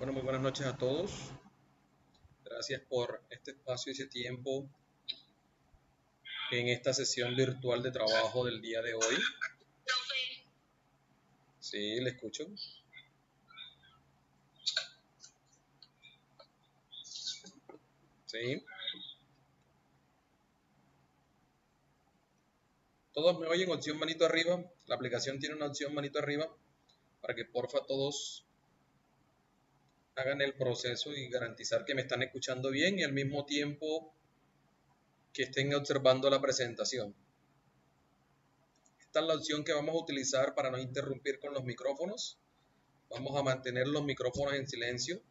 Bueno, muy buenas noches a todos. Gracias por este espacio y ese tiempo en esta sesión virtual de trabajo del día de hoy. Sí, le escucho. Sí. Todos me oyen, opción manito arriba. La aplicación tiene una opción manito arriba para que porfa todos hagan el proceso y garantizar que me están escuchando bien y al mismo tiempo que estén observando la presentación. Esta es la opción que vamos a utilizar para no interrumpir con los micrófonos. Vamos a mantener los micrófonos en silencio.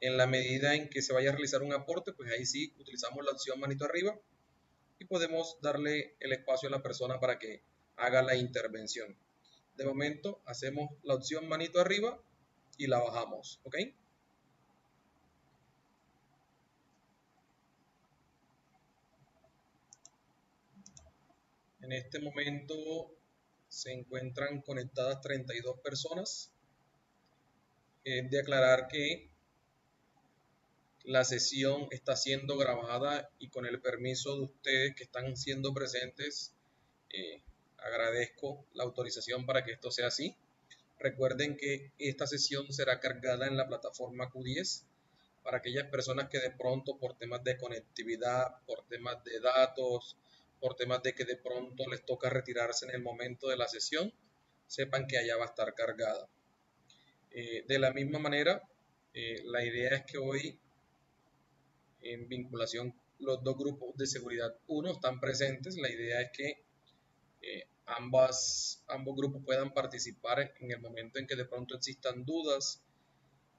En la medida en que se vaya a realizar un aporte, pues ahí sí utilizamos la opción manito arriba y podemos darle el espacio a la persona para que haga la intervención. De momento hacemos la opción manito arriba y la bajamos, ¿ok? En este momento se encuentran conectadas 32 personas. De aclarar que la sesión está siendo grabada y con el permiso de ustedes que están siendo presentes, agradezco la autorización para que esto sea así. Recuerden que esta sesión será cargada en la plataforma Q10 para aquellas personas que de pronto por temas de conectividad, por temas de datos, por temas de que de pronto les toca retirarse en el momento de la sesión, sepan que allá va a estar cargada. De la misma manera, la idea es que hoy en vinculación los dos grupos de seguridad 1 están presentes. La idea es que ambos grupos puedan participar en el momento en que de pronto existan dudas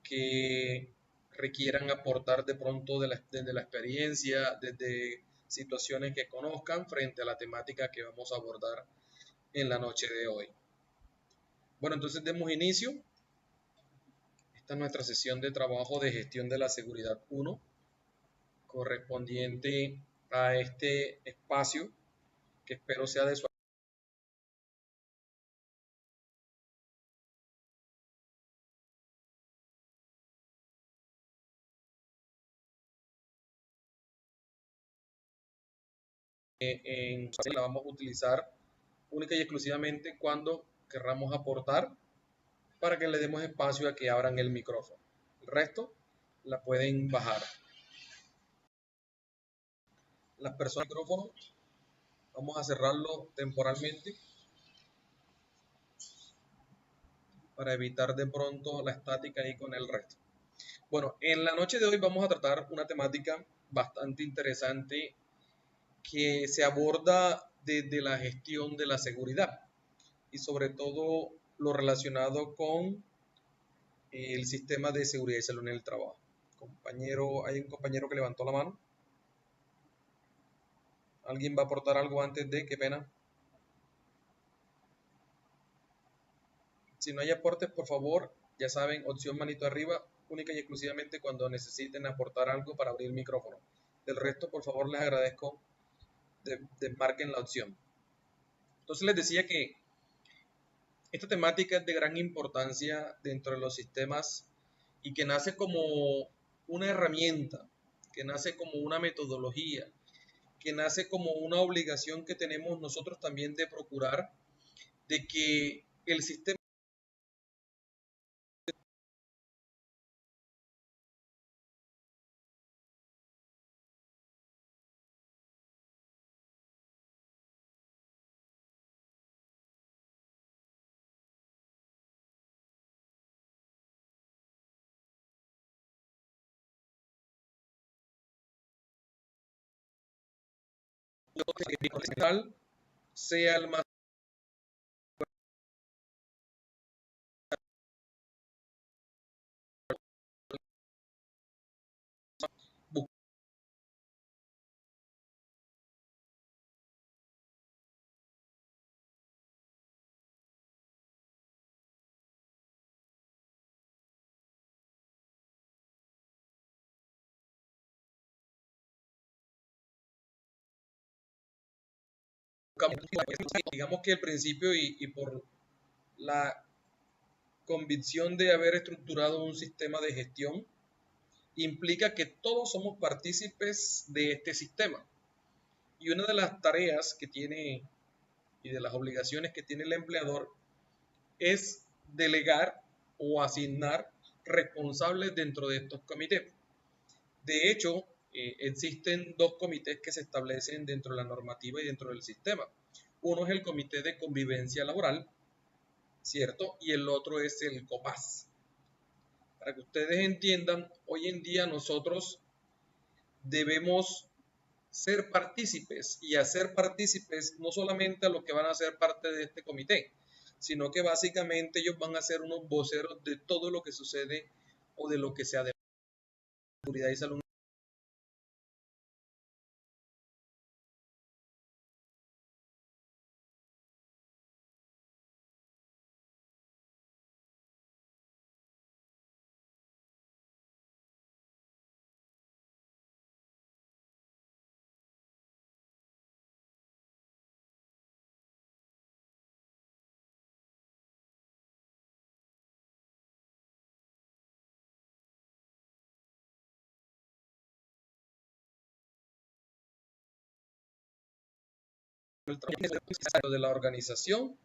que requieran aportar de pronto desde la experiencia, desde situaciones que conozcan frente a la temática que vamos a abordar en la noche de hoy. Bueno, entonces demos inicio. Esta es nuestra sesión de trabajo de gestión de la seguridad 1, correspondiente a este espacio que espero sea de su la vamos a utilizar única y exclusivamente cuando querramos aportar para que le demos espacio a que abran el micrófono. El resto la pueden bajar. Las personas micrófono vamos a cerrarlo temporalmente para evitar de pronto la estática ahí con el resto. Bueno, en la noche de hoy vamos a tratar una temática bastante interesante que se aborda desde la gestión de la seguridad y sobre todo lo relacionado con el sistema de seguridad y salud en el trabajo. Compañero, hay un compañero que levantó la mano. ¿Alguien va a aportar algo antes de? Qué pena. Si no hay aportes, por favor, ya saben, opción manito arriba, única y exclusivamente cuando necesiten aportar algo para abrir el micrófono. Del resto, por favor, les agradezco marquen la opción. Entonces les decía que esta temática es de gran importancia dentro de los sistemas y que nace como una herramienta, que nace como una metodología, que nace como una obligación que tenemos nosotros también de procurar de que el sistema sea el más digamos que el principio y por la convicción de haber estructurado un sistema de gestión implica que todos somos partícipes de este sistema. Y una de las tareas que tiene y de las obligaciones que tiene el empleador es delegar o asignar responsables dentro de estos comités. De hecho, existen dos comités que se establecen dentro de la normativa y dentro del sistema. Uno es el Comité de Convivencia Laboral, ¿cierto? Y el otro es el COPAS. Para que ustedes entiendan, hoy en día nosotros debemos ser partícipes y hacer partícipes no solamente a los que van a ser parte de este comité, sino que básicamente ellos van a ser unos voceros de todo lo que sucede o de lo que sea de seguridad y salud. El trabajo de la organización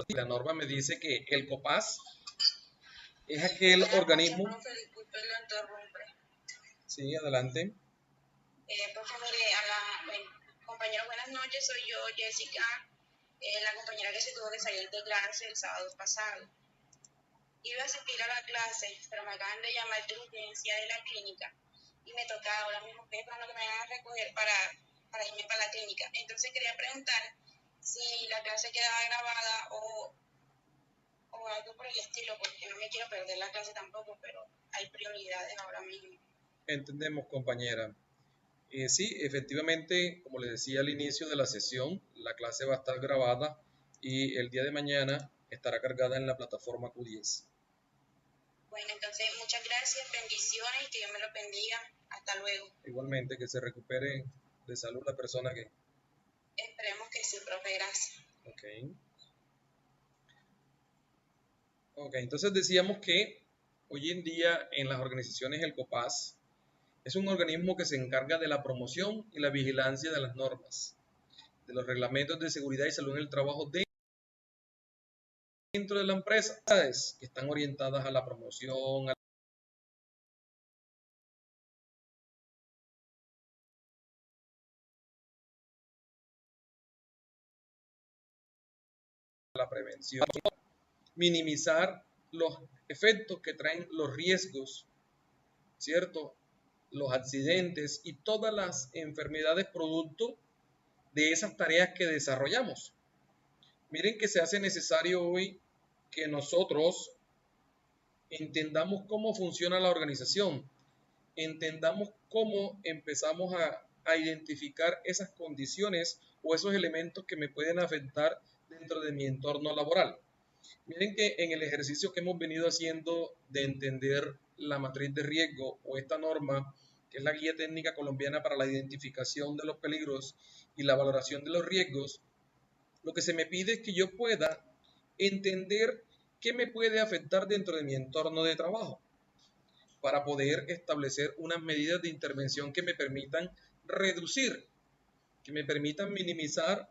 la norma me dice que el COPAS es aquel organismo. Sí, adelante. Profe, mire, compañeros, buenas noches, soy yo, Jessica, la compañera que se tuvo que salir de clase el sábado pasado. Iba a asistir a la clase, pero me acaban de llamar de urgencia de la clínica y me toca ahora mismo, estoy esperando que me vayan a recoger para irme para la clínica. Entonces quería preguntar si la clase quedaba grabada o algo por el estilo, porque no me quiero perder la clase tampoco, pero hay prioridades ahora mismo. Entendemos, compañera. Sí, efectivamente, como les decía al inicio de la sesión, la clase va a estar grabada y el día de mañana estará cargada en la plataforma Q10. Bueno, entonces muchas gracias, bendiciones y que Dios me los bendiga. Hasta luego. Igualmente, que se recupere de salud la persona que... Esperemos que sí, profe, gracias. Ok, entonces decíamos que hoy en día en las organizaciones el COPAS es un organismo que se encarga de la promoción y la vigilancia de las normas, de los reglamentos de seguridad y salud en el trabajo dentro de la empresa, que están orientadas a la promoción, a la prevención, minimizar los efectos que traen los riesgos, ¿cierto? Los accidentes y todas las enfermedades producto de esas tareas que desarrollamos. Miren que se hace necesario hoy que nosotros entendamos cómo funciona la organización, entendamos cómo empezamos a identificar esas condiciones o esos elementos que me pueden afectar dentro de mi entorno laboral. Miren que en el ejercicio que hemos venido haciendo de entender la matriz de riesgo o esta norma, que es la Guía Técnica Colombiana para la Identificación de los Peligros y la Valoración de los Riesgos, lo que se me pide es que yo pueda entender qué me puede afectar dentro de mi entorno de trabajo para poder establecer unas medidas de intervención que me permitan reducir, que me permitan minimizar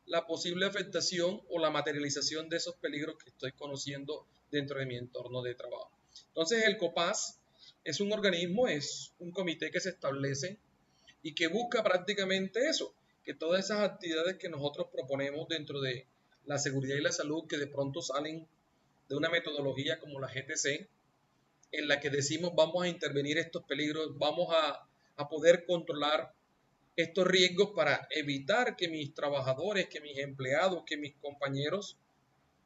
la posible afectación o la materialización de esos peligros que estoy conociendo dentro de mi entorno de trabajo. Entonces el COPAS es un organismo, es un comité que se establece y que busca prácticamente eso, que todas esas actividades que nosotros proponemos dentro de la seguridad y la salud que de pronto salen de una metodología como la GTC, en la que decimos vamos a intervenir estos peligros, vamos a poder controlar estos riesgos para evitar que mis trabajadores, que mis empleados, que mis compañeros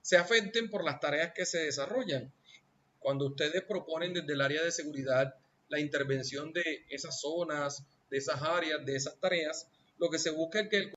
se afecten por las tareas que se desarrollan. Cuando ustedes proponen desde el área de seguridad la intervención de esas zonas, de esas áreas, de esas tareas, lo que se busca es que el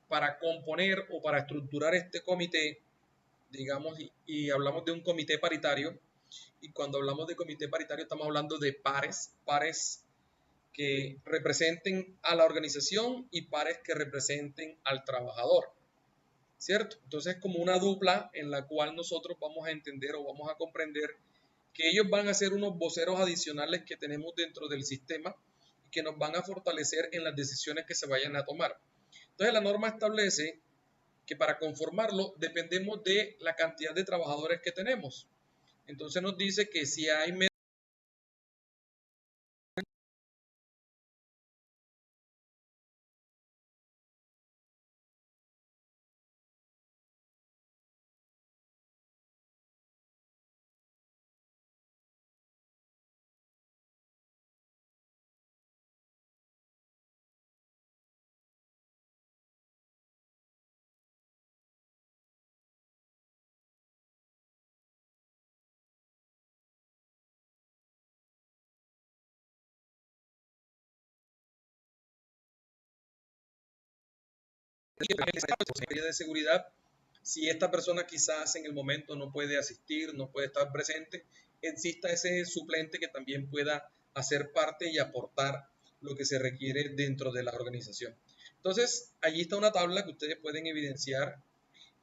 para componer o para estructurar este comité, digamos, y hablamos de un comité paritario, y cuando hablamos de comité paritario estamos hablando de pares que representen a la organización y pares que representen al trabajador, ¿cierto? Entonces es como una dupla en la cual nosotros vamos a entender o vamos a comprender que ellos van a ser unos voceros adicionales que tenemos dentro del sistema y que nos van a fortalecer en las decisiones que se vayan a tomar. Entonces la norma establece que para conformarlo dependemos de la cantidad de trabajadores que tenemos. Entonces nos dice que si hay de seguridad, si esta persona quizás en el momento no puede asistir, no puede estar presente, exista ese suplente que también pueda hacer parte y aportar lo que se requiere dentro de la organización. Entonces, allí está una tabla que ustedes pueden evidenciar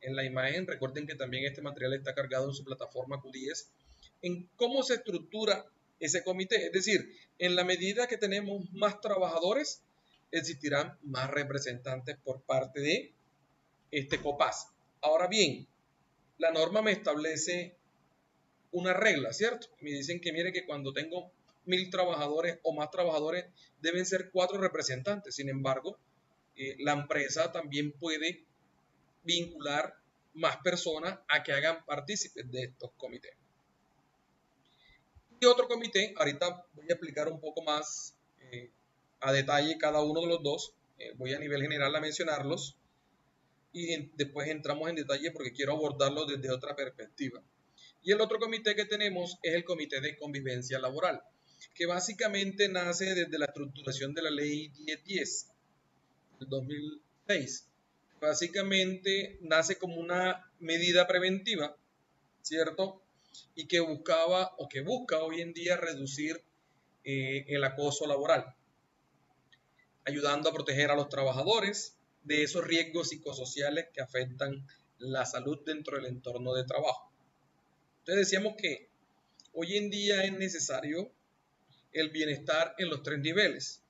en la imagen. Recuerden que también este material está cargado en su plataforma Q10, en cómo se estructura ese comité. Es decir, en la medida que tenemos más trabajadores, existirán más representantes por parte de este COPAS. Ahora bien, la norma me establece una regla, ¿cierto? Me dicen que mire que cuando tengo 1000 trabajadores o más trabajadores deben ser 4 representantes. Sin embargo, la empresa también puede vincular más personas a que hagan partícipes de estos comités. Y otro comité, ahorita voy a explicar un poco más a detalle cada uno de los dos, voy a nivel general a mencionarlos y después entramos en detalle porque quiero abordarlo desde otra perspectiva. Y el otro comité que tenemos es el Comité de Convivencia Laboral, que básicamente nace desde la estructuración de la Ley 1010 del 2006. Básicamente nace como una medida preventiva, ¿cierto? Y que buscaba o que busca hoy en día reducir el acoso laboral, ayudando a proteger a los trabajadores de esos riesgos psicosociales que afectan la salud dentro del entorno de trabajo. Entonces decíamos que hoy en día es necesario el bienestar en los 3 niveles.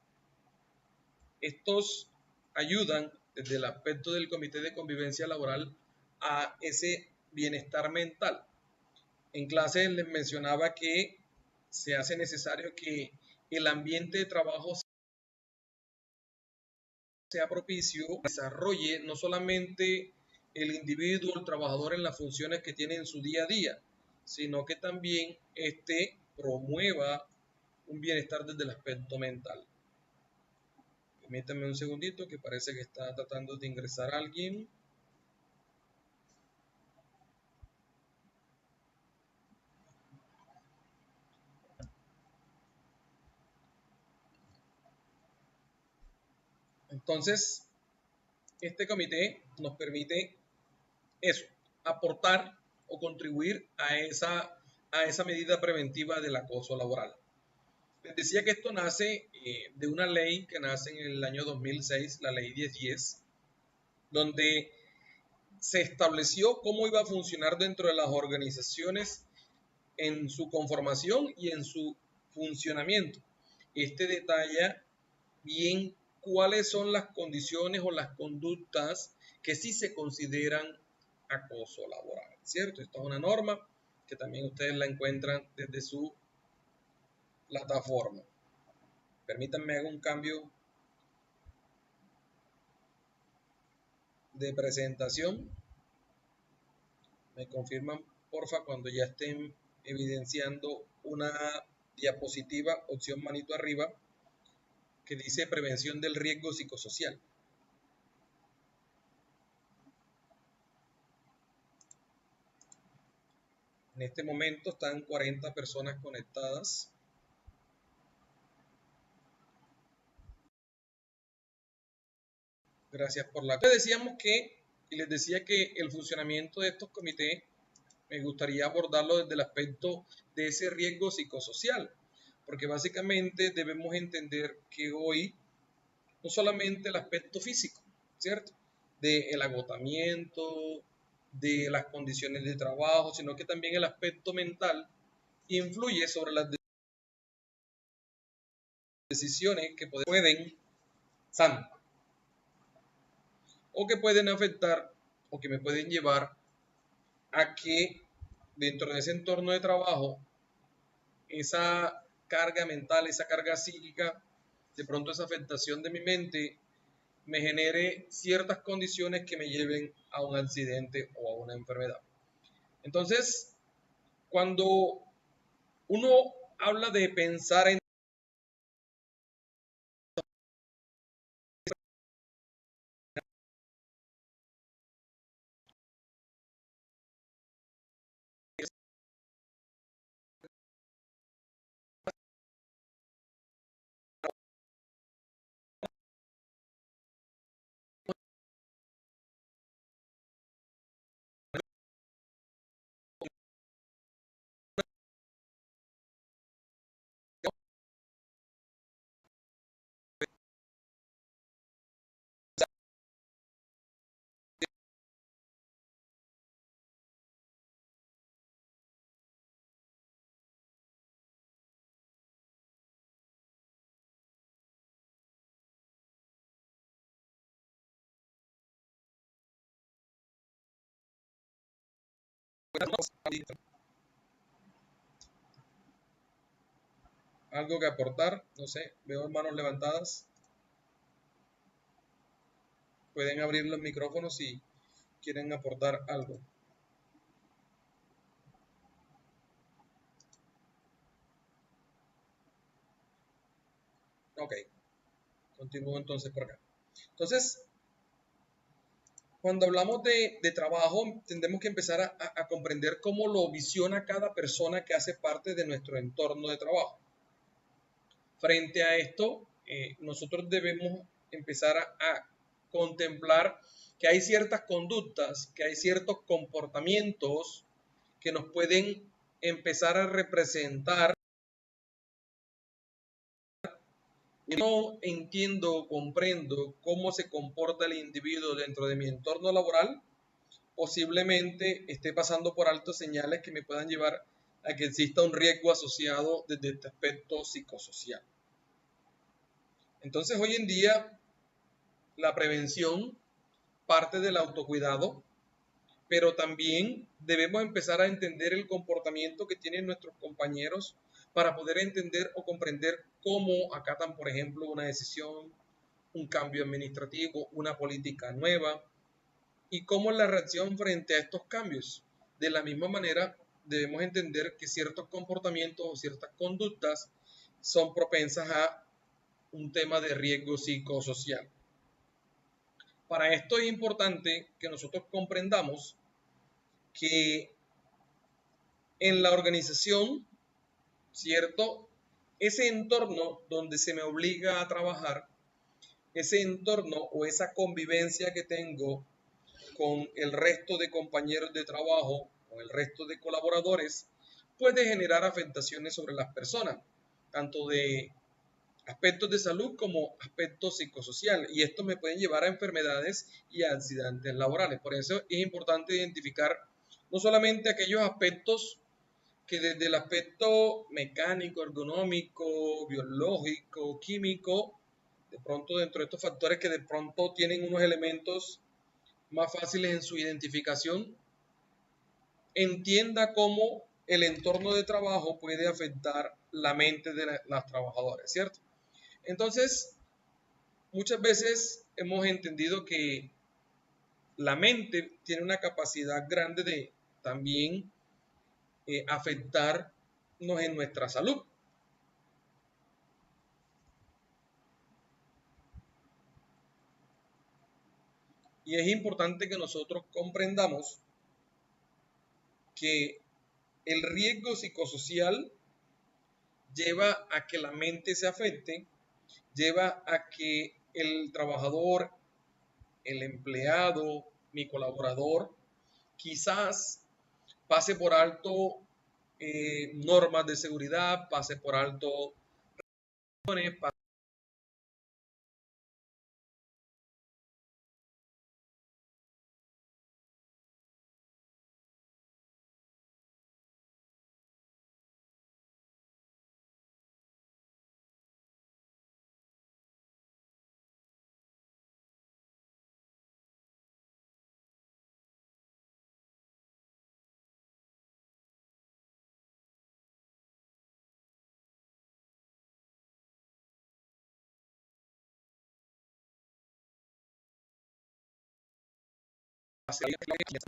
Estos ayudan desde el aspecto del Comité de Convivencia Laboral a ese bienestar mental. En clase les mencionaba que se hace necesario que el ambiente de trabajo sea propicio, desarrolle no solamente el individuo, el trabajador en las funciones que tiene en su día a día, sino que también promueva un bienestar desde el aspecto mental. Permítanme un segundito que parece que está tratando de ingresar alguien. Entonces, este comité nos permite eso, aportar o contribuir a esa medida preventiva del acoso laboral. Les decía que esto nace de una ley que nace en el año 2006, la ley 1010, donde se estableció cómo iba a funcionar dentro de las organizaciones en su conformación y en su funcionamiento. Este detalla bien cuáles son las condiciones o las conductas que sí se consideran acoso laboral, ¿cierto? Esta es una norma que también ustedes la encuentran desde su plataforma. Permítanme hacer un cambio de presentación. Me confirman, porfa, cuando ya estén evidenciando una diapositiva, opción manito arriba, que dice prevención del riesgo psicosocial. En este momento están 40 personas conectadas. Gracias por la... Decíamos que, y les decía que el funcionamiento de estos comités me gustaría abordarlo desde el aspecto de ese riesgo psicosocial, porque básicamente debemos entender que hoy no solamente el aspecto físico, ¿cierto? Del agotamiento, de las condiciones de trabajo, sino que también el aspecto mental influye sobre las decisiones que pueden o que pueden afectar o que me pueden llevar a que dentro de ese entorno de trabajo esa carga mental, esa carga psíquica, de pronto esa afectación de mi mente me genere ciertas condiciones que me lleven a un accidente o a una enfermedad. Entonces, cuando uno habla de pensar en algo que aportar, no sé, veo manos levantadas. Pueden abrir los micrófonos si quieren aportar algo. Ok, continúo entonces por acá. Entonces, cuando hablamos de trabajo, tendremos que empezar a comprender cómo lo visiona cada persona que hace parte de nuestro entorno de trabajo. Frente a esto, nosotros debemos empezar a contemplar que hay ciertas conductas, que hay ciertos comportamientos que nos pueden empezar a representar. No entiendo o comprendo cómo se comporta el individuo dentro de mi entorno laboral, posiblemente esté pasando por alto señales que me puedan llevar a que exista un riesgo asociado desde este aspecto psicosocial. Entonces, hoy en día, la prevención parte del autocuidado, pero también debemos empezar a entender el comportamiento que tienen nuestros compañeros para poder entender o comprender cómo acatan, por ejemplo, una decisión, un cambio administrativo, una política nueva, y cómo es la reacción frente a estos cambios. De la misma manera, debemos entender que ciertos comportamientos o ciertas conductas son propensas a un tema de riesgo psicosocial. Para esto es importante que nosotros comprendamos que en la organización, ¿cierto? Ese entorno donde se me obliga a trabajar, ese entorno o esa convivencia que tengo con el resto de compañeros de trabajo, con el resto de colaboradores, puede generar afectaciones sobre las personas, tanto de aspectos de salud como aspectos psicosociales, y esto me pueden llevar a enfermedades y a accidentes laborales. Por eso es importante identificar no solamente aquellos aspectos que desde el aspecto mecánico, ergonómico, biológico, químico, de pronto dentro de estos factores que de pronto tienen unos elementos más fáciles en su identificación, entienda cómo el entorno de trabajo puede afectar la mente de las trabajadoras, ¿cierto? Entonces, muchas veces hemos entendido que la mente tiene una capacidad grande de también afectarnos en nuestra salud. Y es importante que nosotros comprendamos que el riesgo psicosocial lleva a que la mente se afecte, lleva a que el trabajador, el empleado, mi colaborador, quizás pase por alto normas de seguridad, pase por alto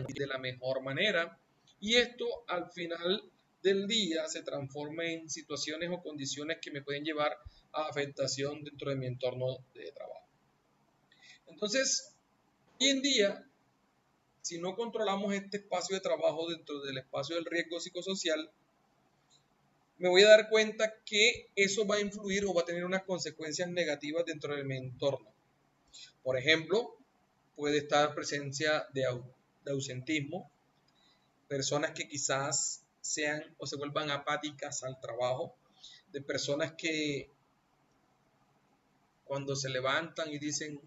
de la mejor manera, y esto al final del día se transforma en situaciones o condiciones que me pueden llevar a afectación dentro de mi entorno de trabajo. Entonces, hoy en día, si no controlamos este espacio de trabajo dentro del espacio del riesgo psicosocial, me voy a dar cuenta que eso va a influir o va a tener unas consecuencias negativas dentro de mi entorno. Por ejemplo, puede estar presencia de ausentismo, personas que quizás sean o se vuelvan apáticas al trabajo, de personas que cuando se levantan y dicen,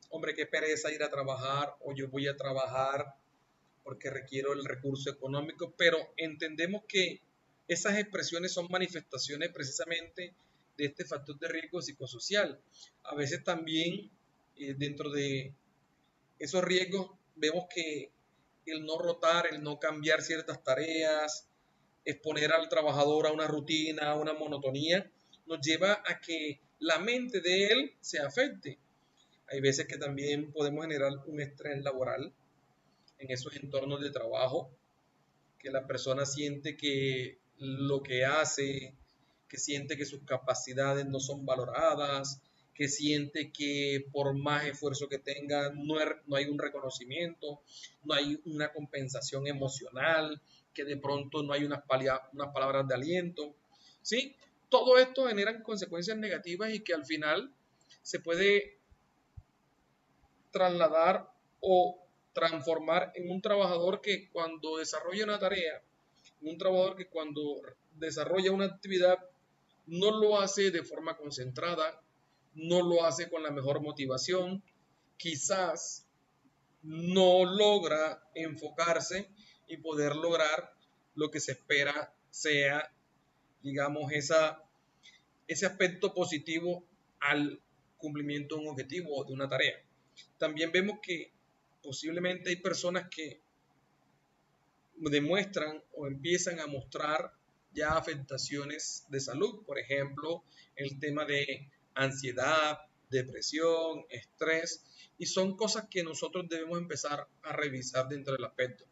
hombre, qué pereza ir a trabajar, o yo voy a trabajar porque requiero el recurso económico, pero entendemos que esas expresiones son manifestaciones precisamente de este factor de riesgo psicosocial. A veces también dentro de esos riesgos vemos que el no rotar, el no cambiar ciertas tareas, exponer al trabajador a una rutina, a una monotonía, nos lleva a que la mente de él se afecte. Hay veces que también podemos generar un estrés laboral en esos entornos de trabajo, que la persona siente que lo que hace, que siente que sus capacidades no son valoradas, que siente que por más esfuerzo que tenga no hay un reconocimiento, no hay una compensación emocional, que de pronto no hay unas palabras de aliento. ¿Sí? Todo esto genera consecuencias negativas y que al final se puede trasladar o transformar en un trabajador que cuando desarrolla una tarea, un trabajador que cuando desarrolla una actividad no lo hace de forma concentrada, no lo hace con la mejor motivación, quizás no logra enfocarse y poder lograr lo que se espera sea, digamos, ese aspecto positivo al cumplimiento de un objetivo o de una tarea. También vemos que posiblemente hay personas que demuestran o empiezan a mostrar ya afectaciones de salud, por ejemplo, el tema de ansiedad, depresión, estrés, y son cosas que nosotros debemos empezar a revisar dentro del aspecto.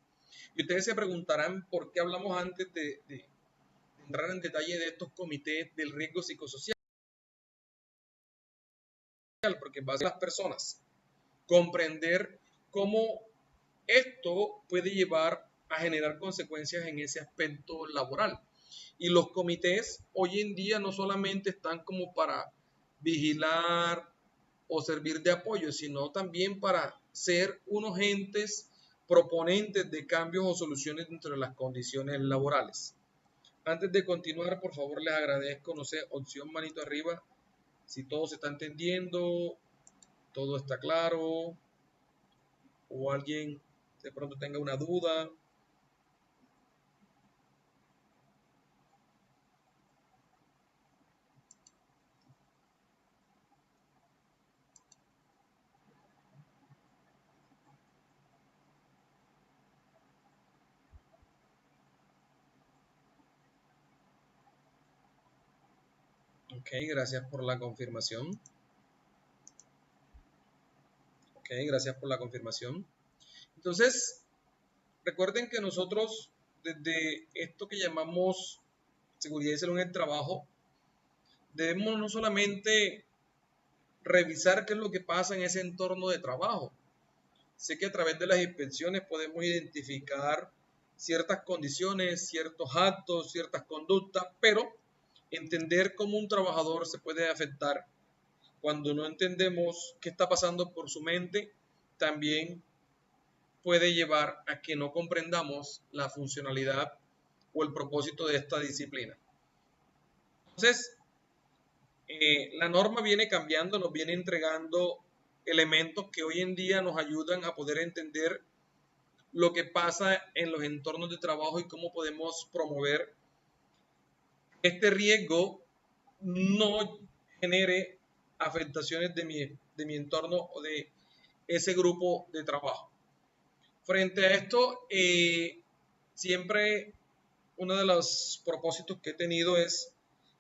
Y ustedes se preguntarán por qué hablamos antes de entrar en detalle de estos comités del riesgo psicosocial, porque va a ser las personas comprender cómo esto puede llevar a generar consecuencias en ese aspecto laboral. Y los comités hoy en día no solamente están como para vigilar o servir de apoyo, sino también para ser unos entes proponentes de cambios o soluciones dentro de las condiciones laborales. Antes de continuar, por favor, les agradezco, no sé, opción manito arriba, si todo se está entendiendo, todo está claro, o alguien de pronto tenga una duda. Ok, gracias por la confirmación. Ok, gracias por la confirmación. Entonces, recuerden que nosotros, desde esto que llamamos seguridad y salud en el trabajo, debemos no solamente revisar qué es lo que pasa en ese entorno de trabajo. Sé que a través de las inspecciones podemos identificar ciertas condiciones, ciertos actos, ciertas conductas, pero entender cómo un trabajador se puede afectar cuando no entendemos qué está pasando por su mente, también puede llevar a que no comprendamos la funcionalidad o el propósito de esta disciplina. Entonces, la norma viene cambiando, nos viene entregando elementos que hoy en día nos ayudan a poder entender lo que pasa en los entornos de trabajo y cómo podemos promover este riesgo no genere afectaciones de mi entorno o de ese grupo de trabajo. Frente a esto, siempre uno de los propósitos que he tenido es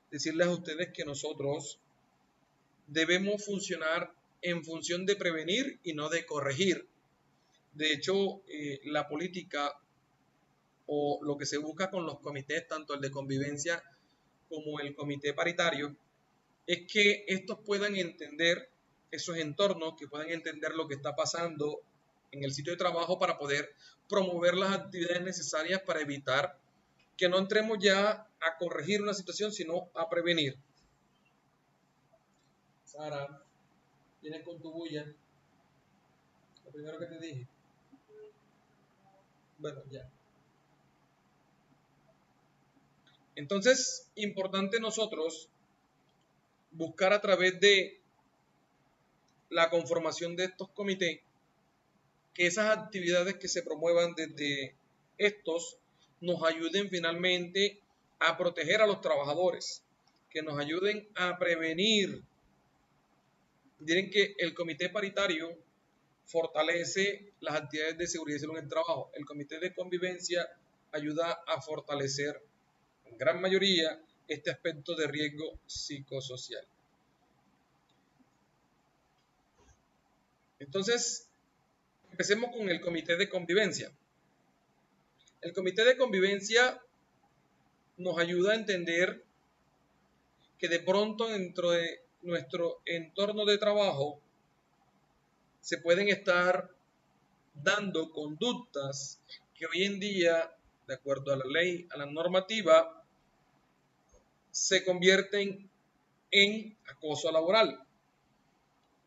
decirles a ustedes que nosotros debemos funcionar en función de prevenir y no de corregir. De hecho, la política o lo que se busca con los comités, tanto el de convivencia como el comité paritario, es que estos puedan entender esos entornos, que puedan entender lo que está pasando en el sitio de trabajo para poder promover las actividades necesarias para evitar que no entremos ya a corregir una situación, sino a prevenir. Sara, vienes con tu bulla. Lo primero que te dije. Bueno, ya. Entonces, importante nosotros buscar a través de la conformación de estos comités que esas actividades que se promuevan desde estos nos ayuden finalmente a proteger a los trabajadores, que nos ayuden a prevenir. Miren que el comité paritario fortalece las actividades de seguridad y salud en el trabajo. El comité de convivencia ayuda a fortalecer en gran mayoría este aspecto de riesgo psicosocial. Entonces, empecemos con el comité de convivencia. El comité de convivencia nos ayuda a entender que de pronto dentro de nuestro entorno de trabajo se pueden estar dando conductas que hoy en día, de acuerdo a la ley, a la normativa, se convierten en acoso laboral.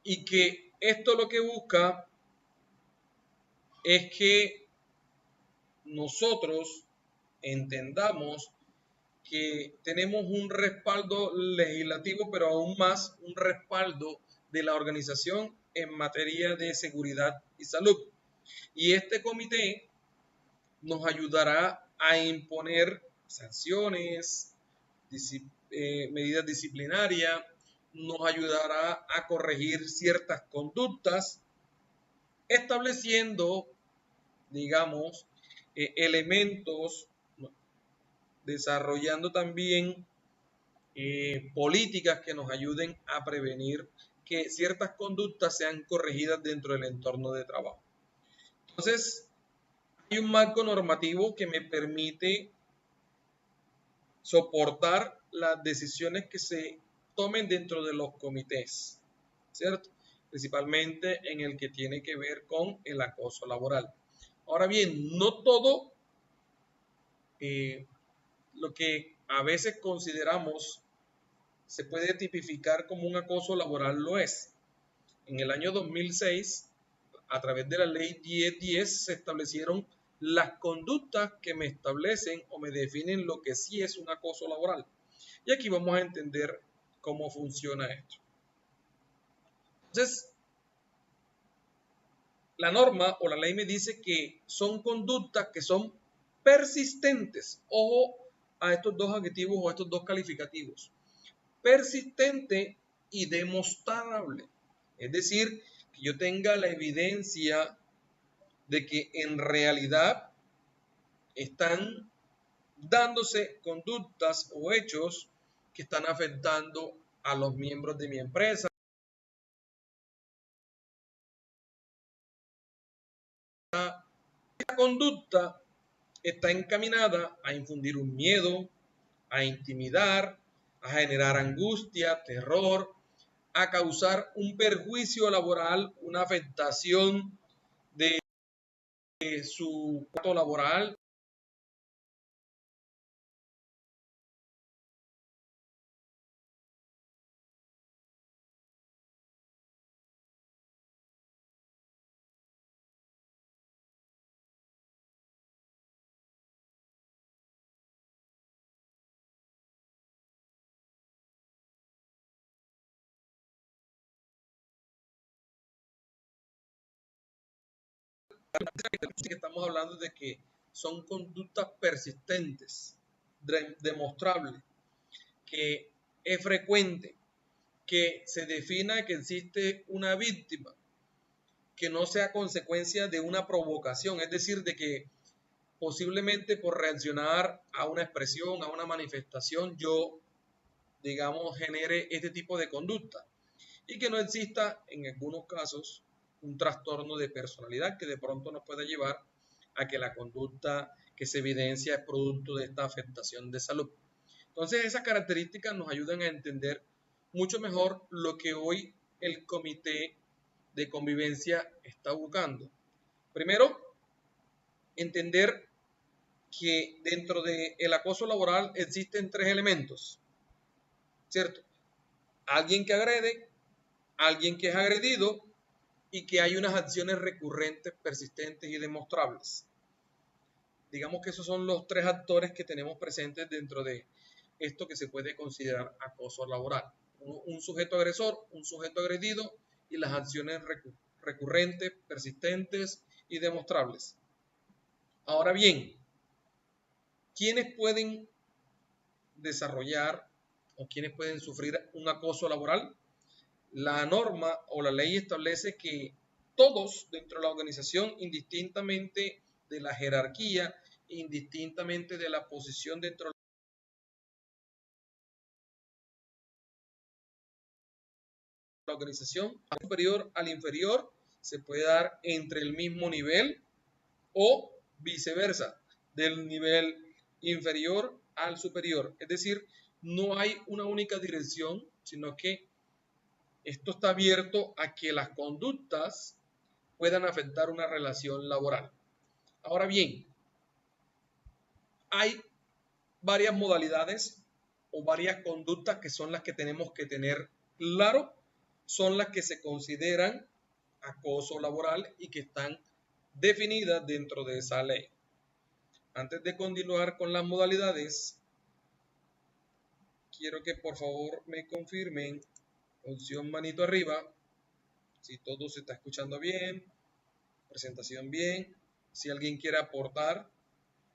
Y que esto lo que busca es que nosotros entendamos que tenemos un respaldo legislativo, pero aún más un respaldo de la organización en materia de seguridad y salud. Y este comité nos ayudará a imponer sanciones, medidas disciplinarias, nos ayudará a corregir ciertas conductas, estableciendo, digamos, elementos, desarrollando también políticas que nos ayuden a prevenir que ciertas conductas sean corregidas dentro del entorno de trabajo. Entonces, hay un marco normativo que me permite soportar las decisiones que se tomen dentro de los comités, ¿cierto? Principalmente en el que tiene que ver con el acoso laboral. Ahora bien, no todo lo que a veces consideramos se puede tipificar como un acoso laboral lo es. En el año 2006, a través de la ley 1010, se establecieron las conductas que me establecen o me definen lo que sí es un acoso laboral. Y aquí vamos a entender cómo funciona esto. Entonces, la norma o la ley me dice que son conductas que son persistentes. Ojo a estos dos adjetivos o a estos dos calificativos. Persistente y demostrable. Es decir, que yo tenga la evidencia de que en realidad están dándose conductas o hechos que están afectando a los miembros de mi empresa. La conducta está encaminada a infundir un miedo, a intimidar, a generar angustia, terror, a causar un perjuicio laboral, una afectación de su puesto laboral. Estamos hablando de que son conductas persistentes, demostrables, que es frecuente que se defina que existe una víctima, que no sea consecuencia de una provocación, es decir, de que posiblemente por reaccionar a una expresión, a una manifestación, yo, digamos, genere este tipo de conducta y que no exista en algunos casos un trastorno de personalidad que de pronto nos puede llevar a que la conducta que se evidencia es producto de esta afectación de salud. Entonces esas características nos ayudan a entender mucho mejor lo que hoy el comité de convivencia está buscando. Primero, entender que dentro del acoso laboral existen tres elementos, ¿cierto? Alguien que agrede, alguien que es agredido y que hay unas acciones recurrentes, persistentes y demostrables. Digamos que esos son los tres actores que tenemos presentes dentro de esto que se puede considerar acoso laboral. Un sujeto agresor, un sujeto agredido y las acciones recurrentes, persistentes y demostrables. Ahora bien, ¿quiénes pueden desarrollar o quiénes pueden sufrir un acoso laboral? La norma o la ley establece que todos dentro de la organización, indistintamente de la jerarquía, indistintamente de la posición dentro de la organización, al superior al inferior, se puede dar entre el mismo nivel o viceversa, del nivel inferior al superior. Es decir, no hay una única dirección, sino que esto está abierto a que las conductas puedan afectar una relación laboral. Ahora bien, hay varias modalidades o varias conductas que son las que tenemos que tener claro, son las que se consideran acoso laboral y que están definidas dentro de esa ley. Antes de continuar con las modalidades, quiero que por favor me confirmen, opción manito arriba, si todo se está escuchando bien, presentación bien, si alguien quiere aportar,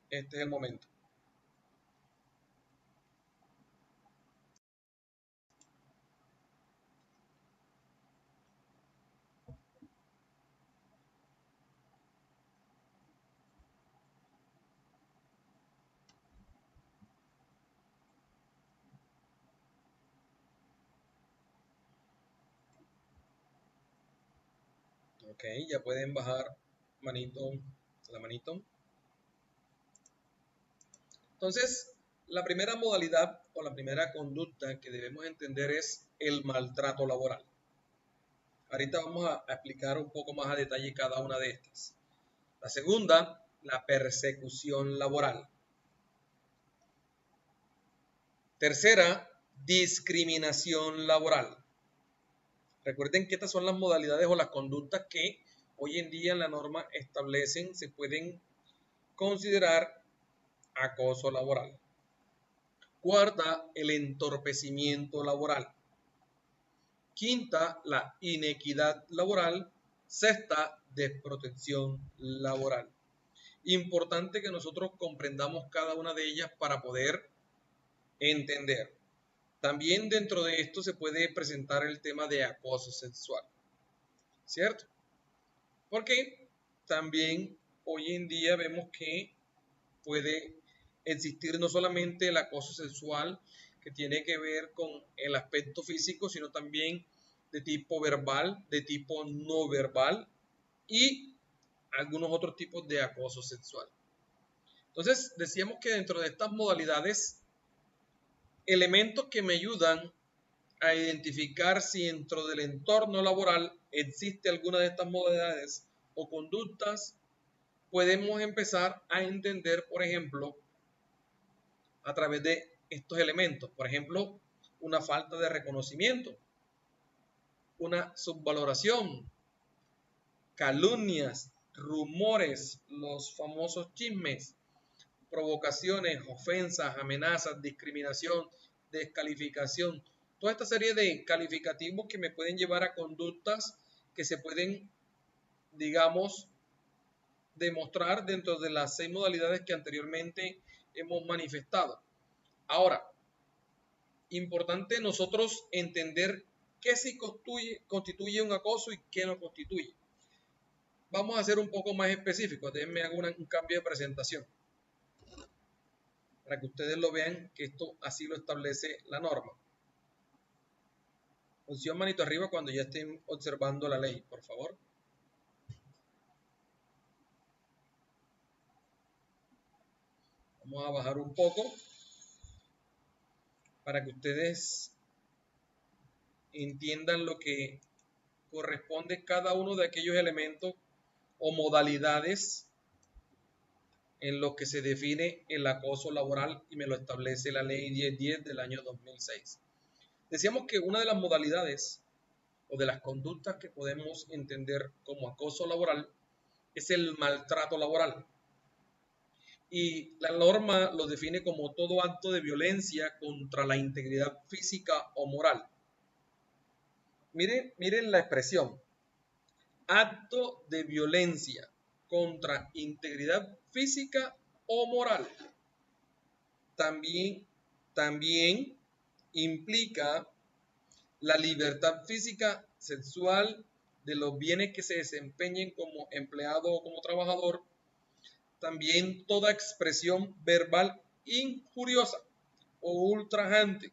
este es el momento. Ok, ya pueden bajar la manito. Entonces, la primera modalidad o la primera conducta que debemos entender es el maltrato laboral. Ahorita vamos a explicar un poco más a detalle cada una de estas. La segunda, la persecución laboral. Tercera, discriminación laboral. Recuerden que estas son las modalidades o las conductas que hoy en día en la norma establecen, se pueden considerar acoso laboral. Cuarta, el entorpecimiento laboral. Quinta, la inequidad laboral. Sexta, desprotección laboral. Importante que nosotros comprendamos cada una de ellas para poder entender. También dentro de esto se puede presentar el tema de acoso sexual, ¿cierto? Porque también hoy en día vemos que puede existir no solamente el acoso sexual, que tiene que ver con el aspecto físico, sino también de tipo verbal, de tipo no verbal y algunos otros tipos de acoso sexual. Entonces, decíamos que dentro de estas modalidades, elementos que me ayudan a identificar si dentro del entorno laboral existe alguna de estas modalidades o conductas, podemos empezar a entender, por ejemplo, a través de estos elementos. Por ejemplo, una falta de reconocimiento, una subvaloración, calumnias, rumores, los famosos chismes, provocaciones, ofensas, amenazas, discriminación, descalificación, toda esta serie de calificativos que me pueden llevar a conductas que se pueden, digamos, demostrar dentro de las 6 modalidades que anteriormente hemos manifestado. Ahora, importante nosotros entender qué sí constituye un acoso y qué no constituye. Vamos a ser un poco más específicos. Déjenme hacer un cambio de presentación para que ustedes lo vean, que esto así lo establece la norma. Opción manito arriba cuando ya estén observando la ley, por favor. Vamos a bajar un poco para que ustedes entiendan lo que corresponde cada uno de aquellos elementos o modalidades en los que se define el acoso laboral y me lo establece la ley 1010 del año 2006. Decíamos que una de las modalidades o de las conductas que podemos entender como acoso laboral es el maltrato laboral. Y la norma lo define como todo acto de violencia contra la integridad física o moral. Miren la expresión, acto de violencia contra integridad física o moral. También implica la libertad física, sexual, de los bienes que se desempeñen como empleado o como trabajador. También toda expresión verbal injuriosa o ultrajante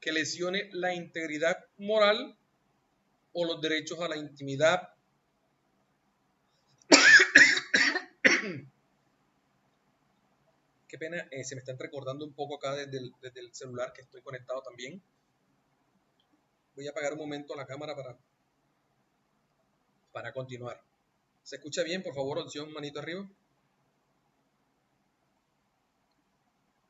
que lesione la integridad moral o los derechos a la intimidad. Qué pena, se me está recordando un poco acá desde el celular que estoy conectado también. Voy a apagar un momento la cámara para continuar. ¿Se escucha bien? Por favor, opción manito arriba.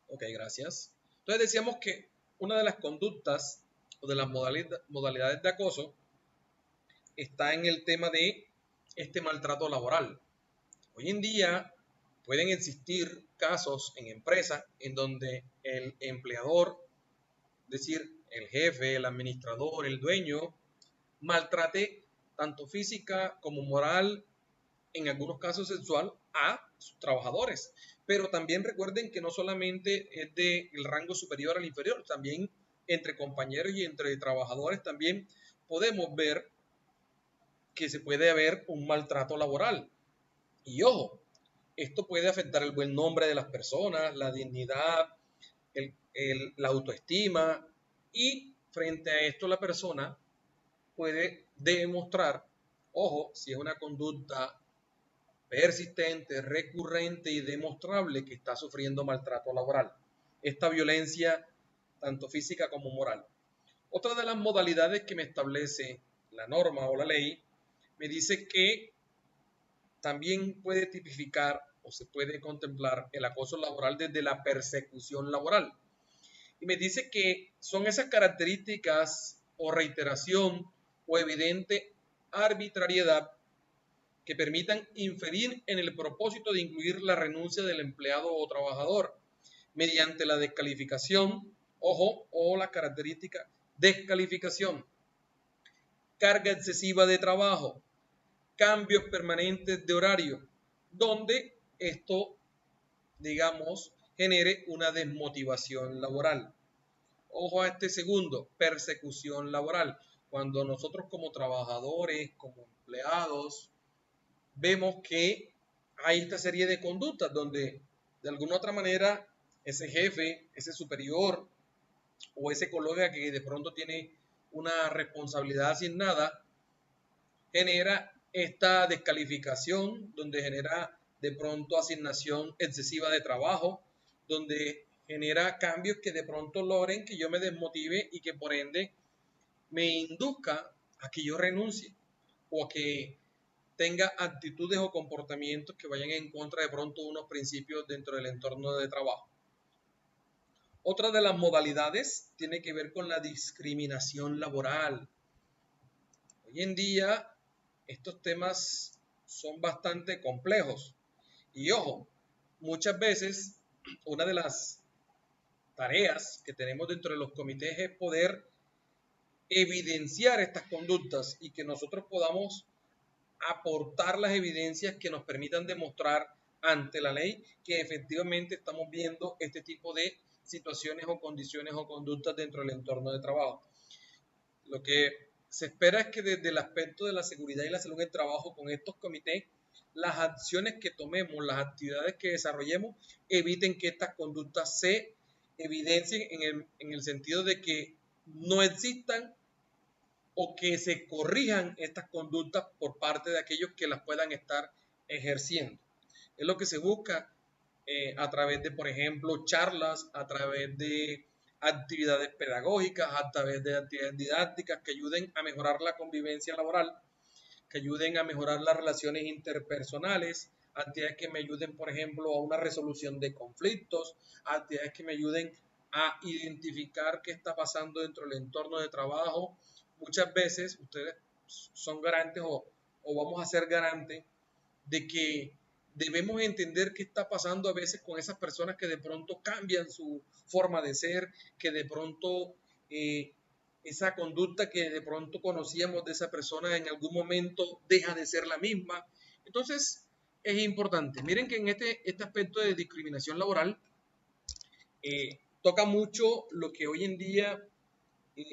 Ok, gracias. Entonces decíamos que una de las conductas o de las modalidades de acoso está en el tema de este maltrato laboral. Hoy en día pueden existir casos en empresas en donde el empleador, es decir, el jefe, el administrador, el dueño, maltrate tanto física como moral, en algunos casos sexual, a sus trabajadores. Pero también recuerden que no solamente es del rango superior al inferior, también entre compañeros y entre trabajadores también podemos ver que se puede haber un maltrato laboral. Y ojo, esto puede afectar el buen nombre de las personas, la dignidad, la autoestima, y frente a esto la persona puede demostrar, ojo, si es una conducta persistente, recurrente y demostrable que está sufriendo maltrato laboral. Esta violencia, tanto física como moral. Otra de las modalidades que me establece la norma o la ley, me dice que también puede tipificar o se puede contemplar el acoso laboral desde la persecución laboral. Y me dice que son esas características o reiteración o evidente arbitrariedad que permitan inferir en el propósito de incluir la renuncia del empleado o trabajador mediante la descalificación, ojo, o la característica descalificación, carga excesiva de trabajo, cambios permanentes de horario, donde esto, digamos, genere una desmotivación laboral. Ojo a este segundo, persecución laboral. Cuando nosotros como trabajadores, como empleados, vemos que hay esta serie de conductas donde de alguna otra manera ese jefe, ese superior, o ese colega que de pronto tiene una responsabilidad asignada, genera esta descalificación, donde genera de pronto asignación excesiva de trabajo, donde genera cambios que de pronto logren que yo me desmotive y que por ende me induzca a que yo renuncie o a que tenga actitudes o comportamientos que vayan en contra de pronto de unos principios dentro del entorno de trabajo. Otra de las modalidades tiene que ver con la discriminación laboral. Hoy en día estos temas son bastante complejos y ojo, muchas veces una de las tareas que tenemos dentro de los comités es poder evidenciar estas conductas y que nosotros podamos aportar las evidencias que nos permitan demostrar ante la ley que efectivamente estamos viendo este tipo de situaciones o condiciones o conductas dentro del entorno de trabajo. Lo que se espera es que desde el aspecto de la seguridad y la salud en el trabajo con estos comités, las acciones que tomemos, las actividades que desarrollemos, eviten que estas conductas se evidencien en el sentido de que no existan o que se corrijan estas conductas por parte de aquellos que las puedan estar ejerciendo. Es lo que se busca a través de, por ejemplo, charlas, a través de actividades pedagógicas, a través de actividades didácticas que ayuden a mejorar la convivencia laboral, que ayuden a mejorar las relaciones interpersonales, actividades que me ayuden, por ejemplo, a una resolución de conflictos, actividades que me ayuden a identificar qué está pasando dentro del entorno de trabajo. Muchas veces ustedes son garantes o vamos a ser garantes de que debemos entender qué está pasando a veces con esas personas que de pronto cambian su forma de ser, que de pronto esa conducta que de pronto conocíamos de esa persona en algún momento deja de ser la misma. Entonces, es importante. Miren que en este aspecto de discriminación laboral toca mucho lo que hoy en día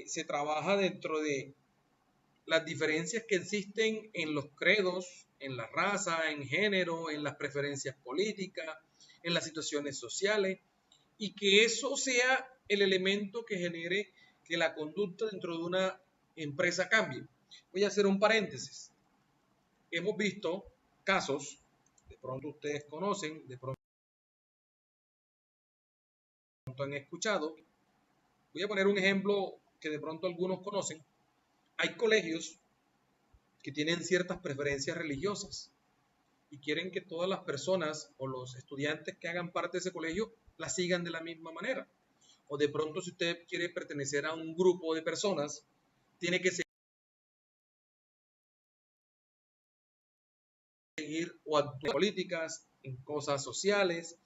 se trabaja dentro de las diferencias que existen en los credos, en la raza, en género, en las preferencias políticas, en las situaciones sociales, y que eso sea el elemento que genere que la conducta dentro de una empresa cambie. Voy a hacer un paréntesis. Hemos visto casos, de pronto ustedes conocen, de pronto han escuchado. Voy a poner un ejemplo que de pronto algunos conocen. Hay colegios que tienen ciertas preferencias religiosas y quieren que todas las personas o los estudiantes que hagan parte de ese colegio la sigan de la misma manera. O de pronto si usted quiere pertenecer a un grupo de personas, tiene que seguir o actuar en políticas, en cosas sociales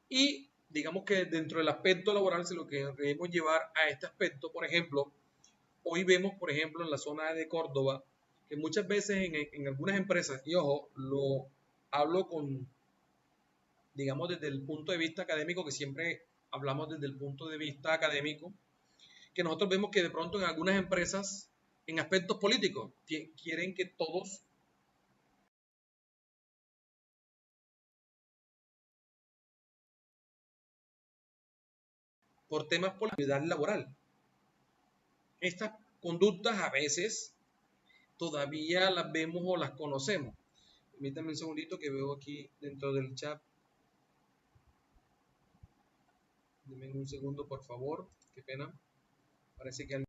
y digamos que dentro del aspecto laboral, si lo que debemos llevar a este aspecto, por ejemplo, hoy vemos, por ejemplo, en la zona de Córdoba, que muchas veces en algunas empresas, y ojo, lo hablo con, digamos, desde el punto de vista académico, que siempre hablamos desde el punto de vista académico, que nosotros vemos que de pronto en algunas empresas, en aspectos políticos, quieren que todos por temas por la actividad laboral. Estas conductas a veces todavía las vemos o las conocemos. Permítanme un segundito que veo aquí dentro del chat. Denme un segundo, por favor. Qué pena. Parece que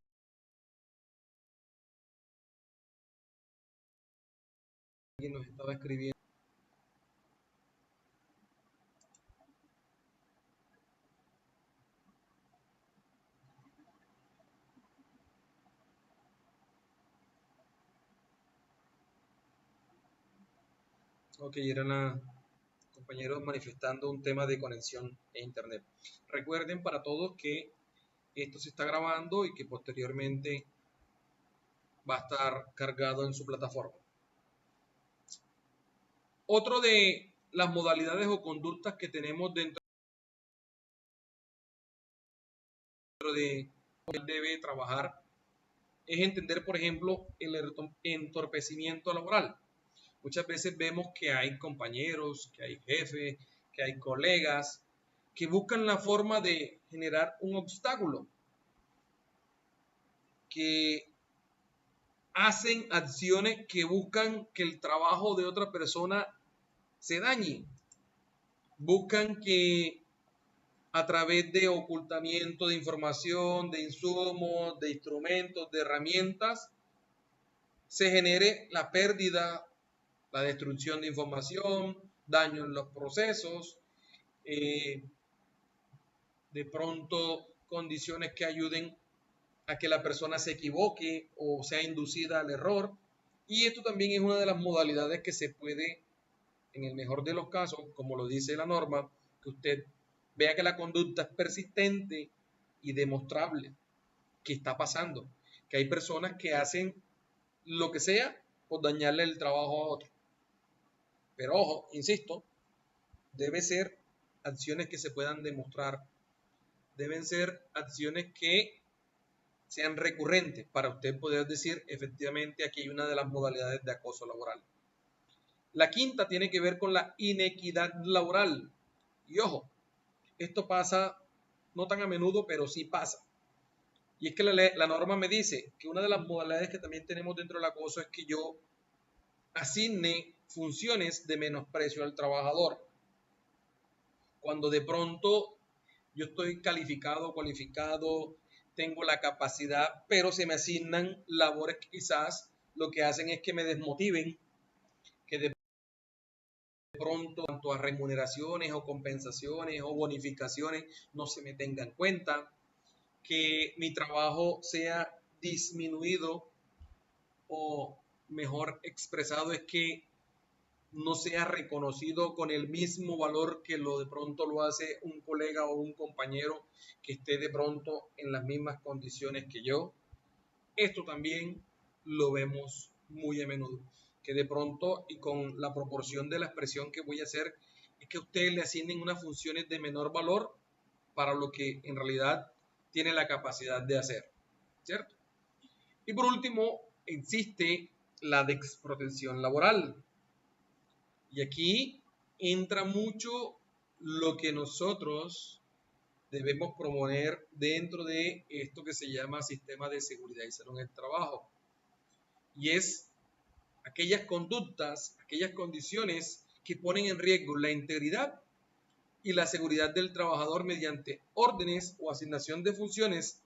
alguien nos estaba escribiendo. Ok, eran compañeros manifestando un tema de conexión e internet. Recuerden para todos que esto se está grabando y que posteriormente va a estar cargado en su plataforma. Otro de las modalidades o conductas que tenemos dentro de él debe trabajar es entender, por ejemplo, el entorpecimiento laboral. Muchas veces vemos que hay compañeros, que hay jefes, que hay colegas que buscan la forma de generar un obstáculo que hacen acciones que buscan que el trabajo de otra persona se dañe. Buscan que a través de ocultamiento de información, de insumos, de instrumentos, de herramientas, se genere la pérdida, la destrucción de información, daño en los procesos, de pronto condiciones que ayuden a que la persona se equivoque o sea inducida al error. Y esto también es una de las modalidades que se puede, en el mejor de los casos, como lo dice la norma, que usted vea que la conducta es persistente y demostrable, que está pasando, que hay personas que hacen lo que sea por dañarle el trabajo a otro. Pero ojo, insisto, debe ser acciones que se puedan demostrar, deben ser acciones que sean recurrentes para usted poder decir efectivamente aquí hay una de las modalidades de acoso laboral. La quinta tiene que ver con la inequidad laboral. Y ojo, esto pasa no tan a menudo, pero sí pasa. Y es que la norma me dice que una de las modalidades que también tenemos dentro del acoso es que yo asigne funciones de menosprecio al trabajador. Cuando de pronto yo estoy calificado, cualificado, tengo la capacidad, pero se me asignan labores que quizás lo que hacen es que me desmotiven, que de pronto, tanto a remuneraciones o compensaciones o bonificaciones, no se me tenga en cuenta, que mi trabajo sea disminuido o mejor expresado es que no sea reconocido con el mismo valor que lo de pronto lo hace un colega o un compañero que esté de pronto en las mismas condiciones que yo. Esto también lo vemos muy a menudo, que de pronto y con la proporción de la expresión que voy a hacer es que a ustedes le asignen unas funciones de menor valor para lo que en realidad tiene la capacidad de hacer, ¿cierto? Y por último, existe la desprotección laboral. Y aquí entra mucho lo que nosotros debemos promover dentro de esto que se llama sistema de seguridad y salud en el trabajo. Y es aquellas conductas, aquellas condiciones que ponen en riesgo la integridad y la seguridad del trabajador mediante órdenes o asignación de funciones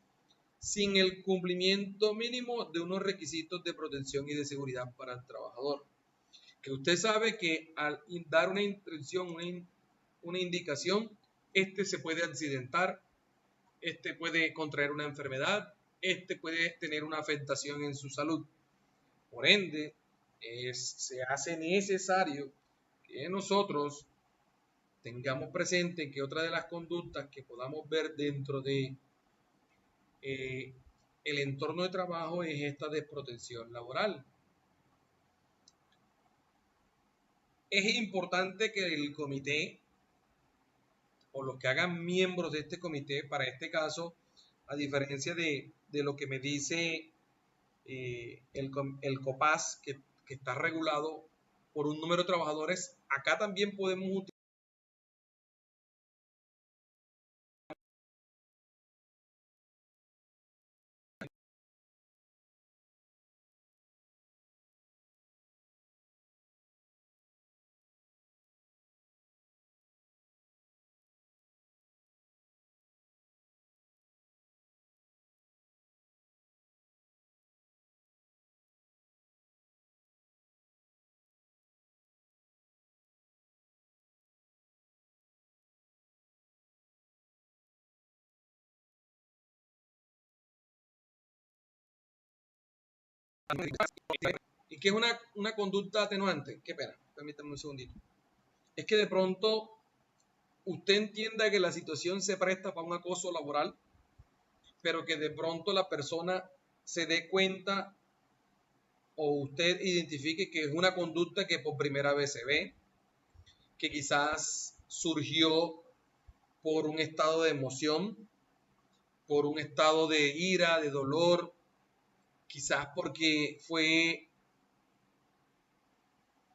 sin el cumplimiento mínimo de unos requisitos de protección y de seguridad para el trabajador. Que usted sabe que al dar una instrucción, una indicación, este se puede accidentar, este puede contraer una enfermedad, este puede tener una afectación en su salud. Por ende, se hace necesario que nosotros tengamos presente que otra de las conductas que podamos ver dentro de el entorno de trabajo es esta desprotección laboral. Es importante que el comité o los que hagan miembros de este comité, para este caso, a diferencia de lo que me dice el COPAS, que está regulado por un número de trabajadores, acá también podemos utilizar y que es una conducta atenuante. Qué pena, permítanme un segundito. Es que de pronto usted entienda que la situación se presta para un acoso laboral, pero que de pronto la persona se dé cuenta o usted identifique que es una conducta que por primera vez se ve, que quizás surgió por un estado de emoción, por un estado de ira, de dolor, quizás porque fue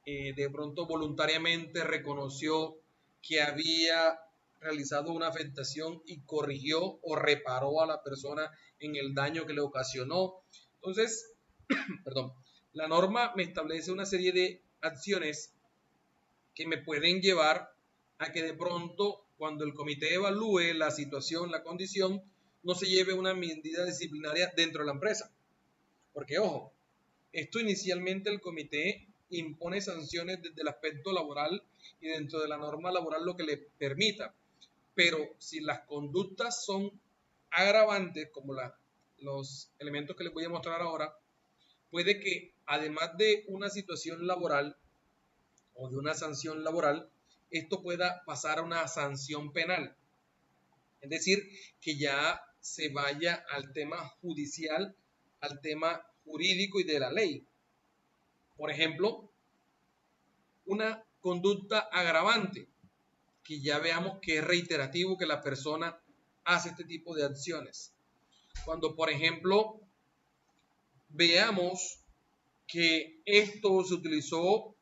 de pronto voluntariamente reconoció que había realizado una afectación y corrigió o reparó a la persona en el daño que le ocasionó. Entonces, perdón, la norma me establece una serie de acciones que me pueden llevar a que de pronto, cuando el comité evalúe la situación, la condición, no se lleve una medida disciplinaria dentro de la empresa. Porque, ojo, esto inicialmente el comité impone sanciones desde el aspecto laboral y dentro de la norma laboral lo que le permita. Pero si las conductas son agravantes, como los elementos que les voy a mostrar ahora, puede que además de una situación laboral o de una sanción laboral, esto pueda pasar a una sanción penal. Es decir, que ya se vaya al tema judicial, al tema jurídico y de la ley. Por ejemplo, una conducta agravante, que ya veamos que es reiterativo que la persona hace este tipo de acciones. Cuando, por ejemplo, veamos que esto se utilizó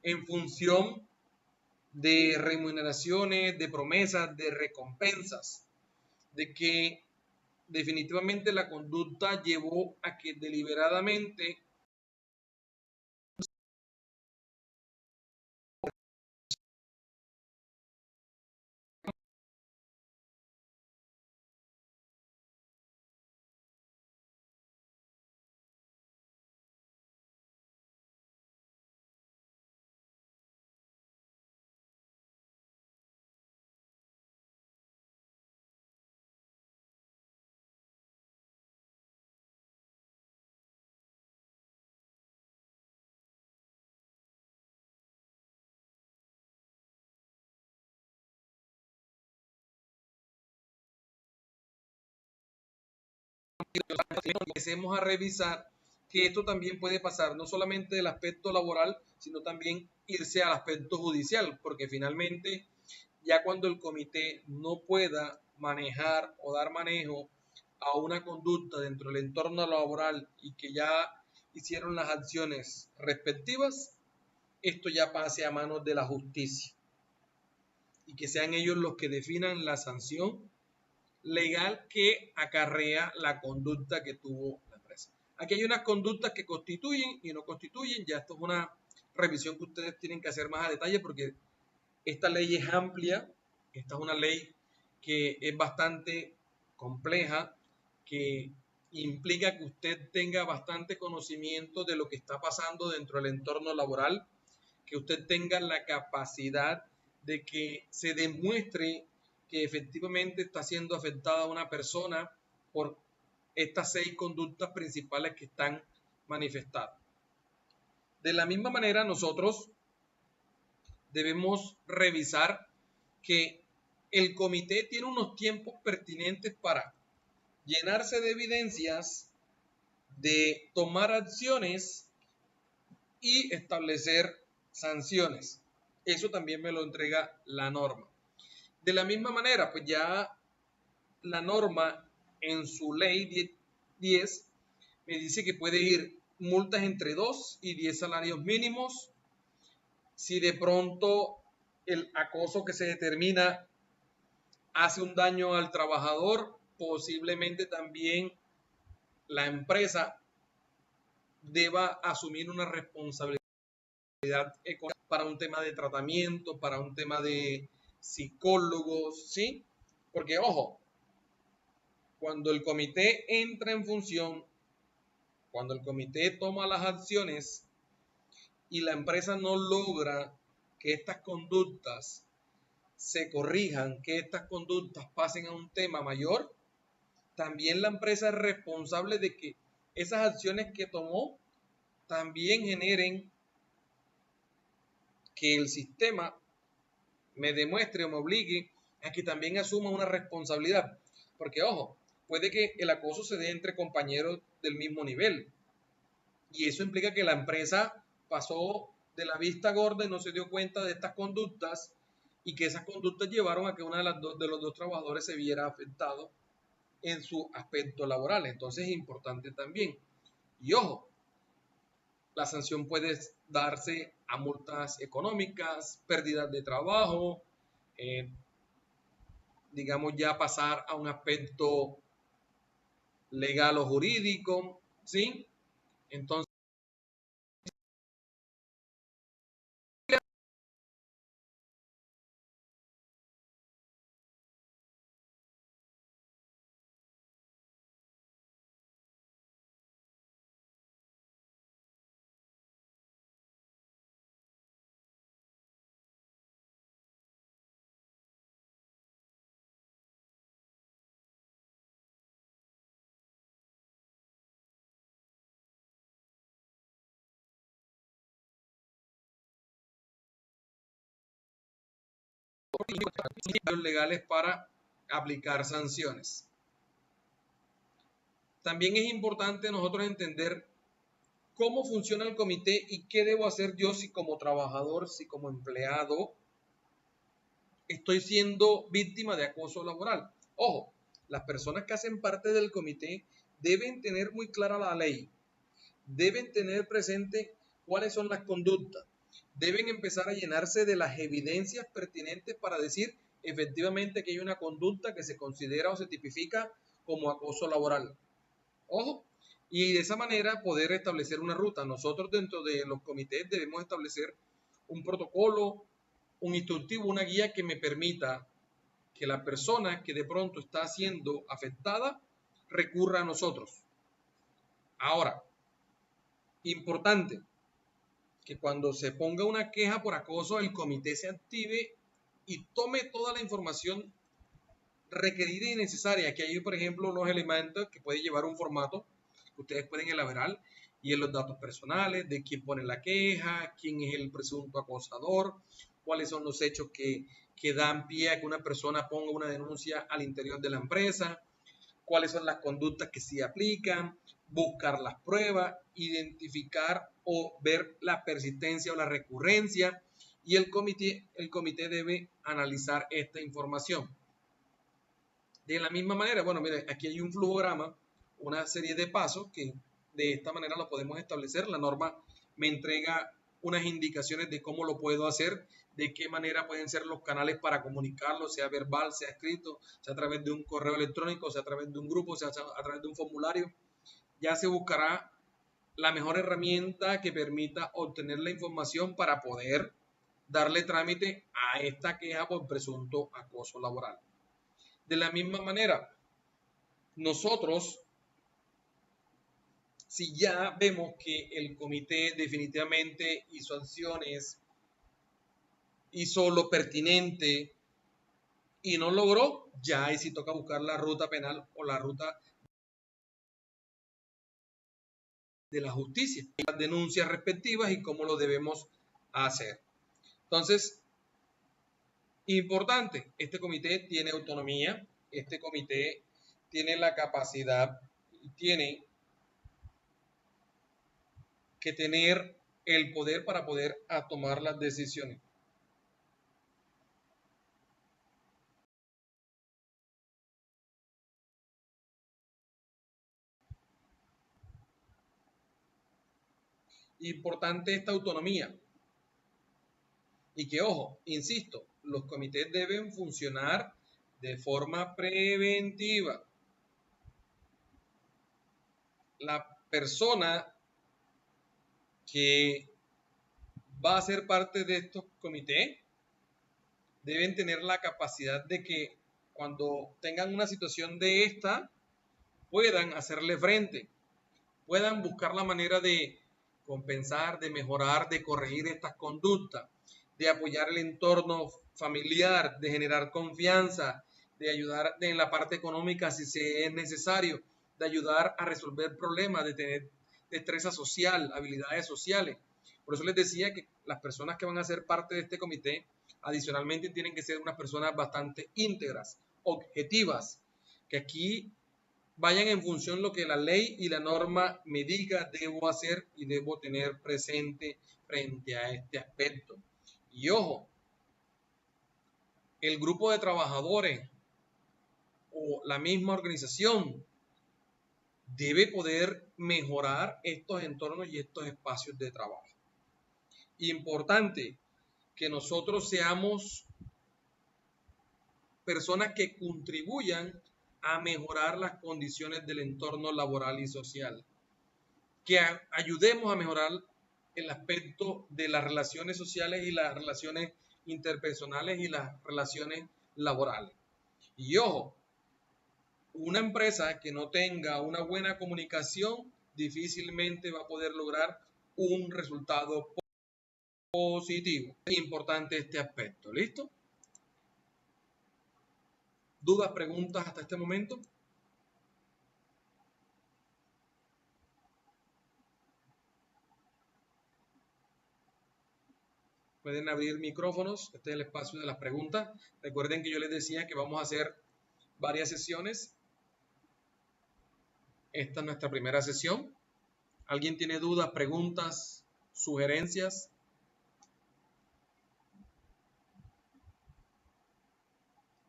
en función de remuneraciones, de promesas, de recompensas, de que definitivamente la conducta llevó a que deliberadamente empecemos a revisar que esto también puede pasar no solamente del aspecto laboral, sino también irse al aspecto judicial, porque finalmente ya cuando el comité no pueda manejar o dar manejo a una conducta dentro del entorno laboral y que ya hicieron las acciones respectivas, esto ya pase a manos de la justicia y que sean ellos los que definan la sanción legal que acarrea la conducta que tuvo la empresa. Aquí hay unas conductas que constituyen y no constituyen, ya esto es una revisión que ustedes tienen que hacer más a detalle porque esta ley es amplia, esta es una ley que es bastante compleja, que implica que usted tenga bastante conocimiento de lo que está pasando dentro del entorno laboral, que usted tenga la capacidad de que se demuestre que efectivamente está siendo afectada una persona por estas 6 conductas principales que están manifestadas. De la misma manera, nosotros debemos revisar que el comité tiene unos tiempos pertinentes para llenarse de evidencias, de tomar acciones y establecer sanciones. Eso también me lo entrega la norma. De la misma manera, pues ya la norma en su ley 10 me dice que puede ir multas entre 2 y 10 salarios mínimos. Si de pronto el acoso que se determina hace un daño al trabajador, posiblemente también la empresa deba asumir una responsabilidad para un tema de tratamiento, para un tema de psicólogos, ¿sí? Porque, ojo, cuando el comité entra en función, cuando el comité toma las acciones y la empresa no logra que estas conductas se corrijan, que estas conductas pasen a un tema mayor, también la empresa es responsable de que esas acciones que tomó también generen que el sistema me demuestre o me obligue a que también asuma una responsabilidad. Porque, ojo, puede que el acoso se dé entre compañeros del mismo nivel. Y eso implica que la empresa pasó de la vista gorda y no se dio cuenta de estas conductas y que esas conductas llevaron a que uno de los dos trabajadores se viera afectado en su aspecto laboral. Entonces es importante también. Y ojo, la sanción puede darse a multas económicas, pérdidas de trabajo, digamos, ya pasar a un aspecto legal o jurídico, ¿sí? Entonces, legales para aplicar sanciones. También es importante nosotros entender cómo funciona el comité y qué debo hacer yo si como trabajador, si como empleado estoy siendo víctima de acoso laboral. Ojo, las personas que hacen parte del comité deben tener muy clara la ley, deben tener presente cuáles son las conductas, deben empezar a llenarse de las evidencias pertinentes para decir efectivamente que hay una conducta que se considera o se tipifica como acoso laboral. Ojo, y de esa manera poder establecer una ruta. Nosotros dentro de los comités debemos establecer un protocolo, un instructivo, una guía que me permita que la persona que de pronto está siendo afectada recurra a nosotros. Ahora, importante que cuando se ponga una queja por acoso, el comité se active y tome toda la información requerida y necesaria. Aquí hay, por ejemplo, unos elementos que puede llevar un formato que ustedes pueden elaborar y en los datos personales de quién pone la queja, quién es el presunto acosador, cuáles son los hechos que dan pie a que una persona ponga una denuncia al interior de la empresa, cuáles son las conductas que sí aplican, buscar las pruebas, identificar o ver la persistencia o la recurrencia, y el comité debe analizar esta información. De la misma manera, bueno, mire, aquí hay un flujograma, una serie de pasos que de esta manera lo podemos establecer. La norma me entrega unas indicaciones de cómo lo puedo hacer, de qué manera pueden ser los canales para comunicarlo, sea verbal, sea escrito, sea a través de un correo electrónico, sea a través de un grupo, sea a través de un formulario. Ya se buscará la mejor herramienta que permita obtener la información para poder darle trámite a esta queja por presunto acoso laboral. De la misma manera, nosotros, si ya vemos que el comité definitivamente hizo acciones, hizo lo pertinente y no logró, ya ahí sí toca buscar la ruta penal o la ruta de la justicia, las denuncias respectivas y cómo lo debemos hacer. Entonces, importante, este comité tiene autonomía, este comité tiene la capacidad, tiene que tener el poder para poder tomar las decisiones. Importante esta autonomía. Y que, ojo, insisto, los comités deben funcionar de forma preventiva. La persona que va a ser parte de estos comités deben tener la capacidad de que cuando tengan una situación de esta, puedan hacerle frente, puedan buscar la manera de compensar, de mejorar, de corregir estas conductas, de apoyar el entorno familiar, de generar confianza, de ayudar en la parte económica si se es necesario, de ayudar a resolver problemas, de tener destreza social, habilidades sociales. Por eso les decía que las personas que van a ser parte de este comité, adicionalmente tienen que ser unas personas bastante íntegras, objetivas, que aquí vayan en función de lo que la ley y la norma me diga debo hacer y debo tener presente frente a este aspecto. Y ojo, el grupo de trabajadores o la misma organización debe poder mejorar estos entornos y estos espacios de trabajo. Importante que nosotros seamos personas que contribuyan a mejorar las condiciones del entorno laboral y social, que ayudemos a mejorar el aspecto de las relaciones sociales y las relaciones interpersonales y las relaciones laborales. Y ojo, una empresa que no tenga una buena comunicación difícilmente va a poder lograr un resultado positivo. Es importante este aspecto. ¿Listo? ¿Dudas, preguntas hasta este momento? Pueden abrir micrófonos. Este es el espacio de las preguntas. Recuerden que yo les decía que vamos a hacer varias sesiones. Esta es nuestra primera sesión. ¿Alguien tiene dudas, preguntas, sugerencias?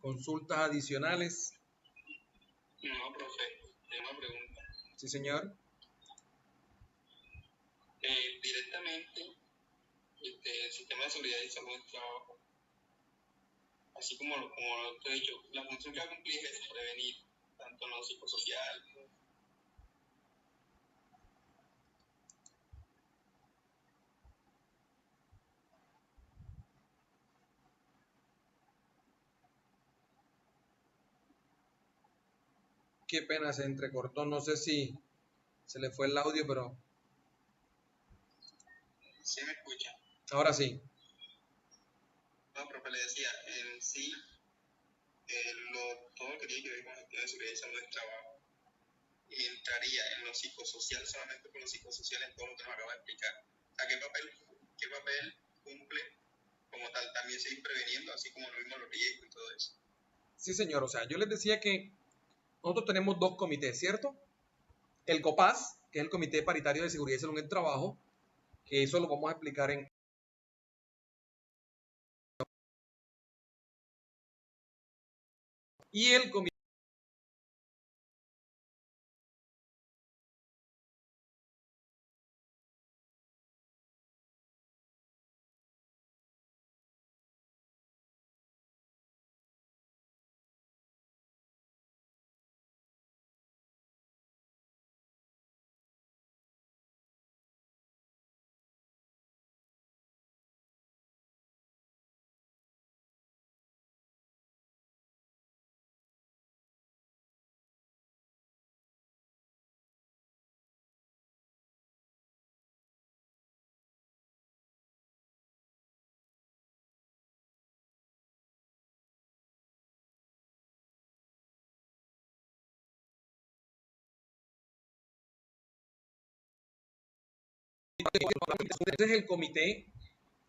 ¿Consultas adicionales? No, profe, tengo una pregunta. Sí, señor. Directamente, el sistema de seguridad y salud del trabajo, así como lo te he dicho, la función que va a cumplir es prevenir, tanto en lo psicosocial. Qué pena, se entrecortó. No sé si se le fue el audio, pero ¿Sí me escucha? ahora sí. No, profe, le decía, en sí, todo lo que tiene que ver con gestión de seguridad y salud del trabajo, entraría en lo psicosocial, solamente con lo psicosocial en todo lo que nos acaba de explicar. O sea, qué papel cumple como tal? También seguir preveniendo, así como lo mismo los riesgos y todo eso. Sí, señor. O sea, yo les decía que nosotros tenemos dos comités, ¿cierto? El COPAS, que es el Comité Paritario de Seguridad y Salud en el Trabajo, que eso lo vamos a explicar en... Y el comité entonces el comité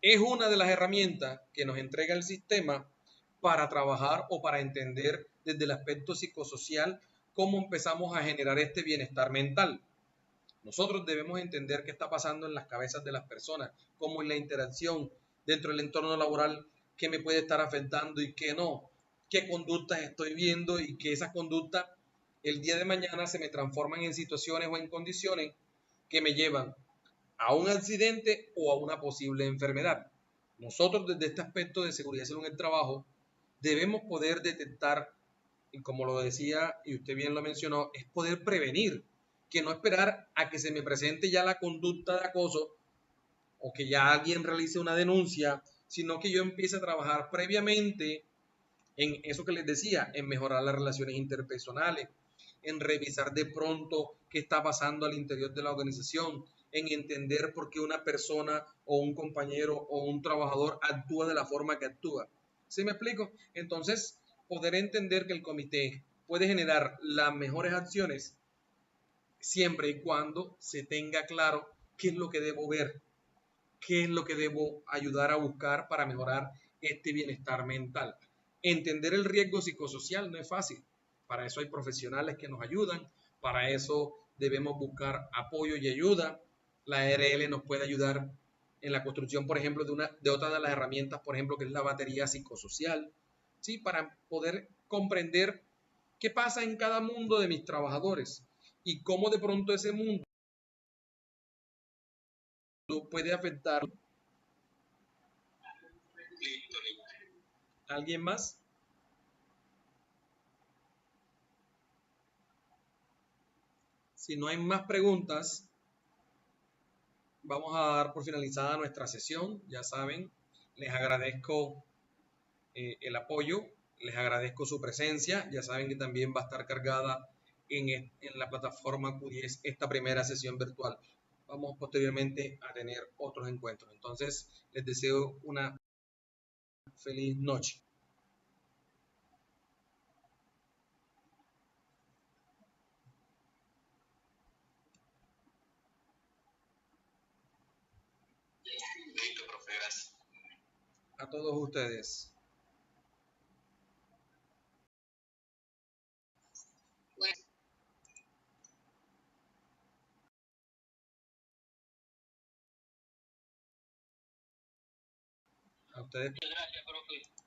es una de las herramientas que nos entrega el sistema para trabajar o para entender desde el aspecto psicosocial cómo empezamos a generar este bienestar mental. Nosotros debemos entender qué está pasando en las cabezas de las personas, cómo es la interacción dentro del entorno laboral, qué me puede estar afectando y qué no, qué conductas estoy viendo y que esas conductas el día de mañana se me transforman en situaciones o en condiciones que me llevan a un accidente o a una posible enfermedad. Nosotros desde este aspecto de seguridad y salud en el trabajo debemos poder detectar, y como lo decía y usted bien lo mencionó, es poder prevenir, que no esperar a que se me presente ya la conducta de acoso o que ya alguien realice una denuncia, sino que yo empiece a trabajar previamente en eso que les decía, en mejorar las relaciones interpersonales, en revisar de pronto qué está pasando al interior de la organización, en entender por qué una persona o un compañero o un trabajador actúa de la forma que actúa. ¿Sí me explico? Entonces, poder entender que el comité puede generar las mejores acciones siempre y cuando se tenga claro qué es lo que debo ver, qué es lo que debo ayudar a buscar para mejorar este bienestar mental. Entender el riesgo psicosocial no es fácil. Para eso hay profesionales que nos ayudan, para eso debemos buscar apoyo y ayuda. La ARL nos puede ayudar en la construcción, por ejemplo, de otra de las herramientas, por ejemplo, que es la batería psicosocial, ¿sí? Para poder comprender qué pasa en cada mundo de mis trabajadores y cómo de pronto ese mundo puede afectar Listo. a alguien más. Si no hay más preguntas, vamos a dar por finalizada nuestra sesión. Ya saben, les agradezco el apoyo, les agradezco su presencia. Ya saben que también va a estar cargada en la plataforma Q10 esta primera sesión virtual. Vamos posteriormente a tener otros encuentros. Entonces, les deseo una feliz noche. Listo, profe, gracias. A todos ustedes. Bueno. A ustedes. Muchas gracias, profe.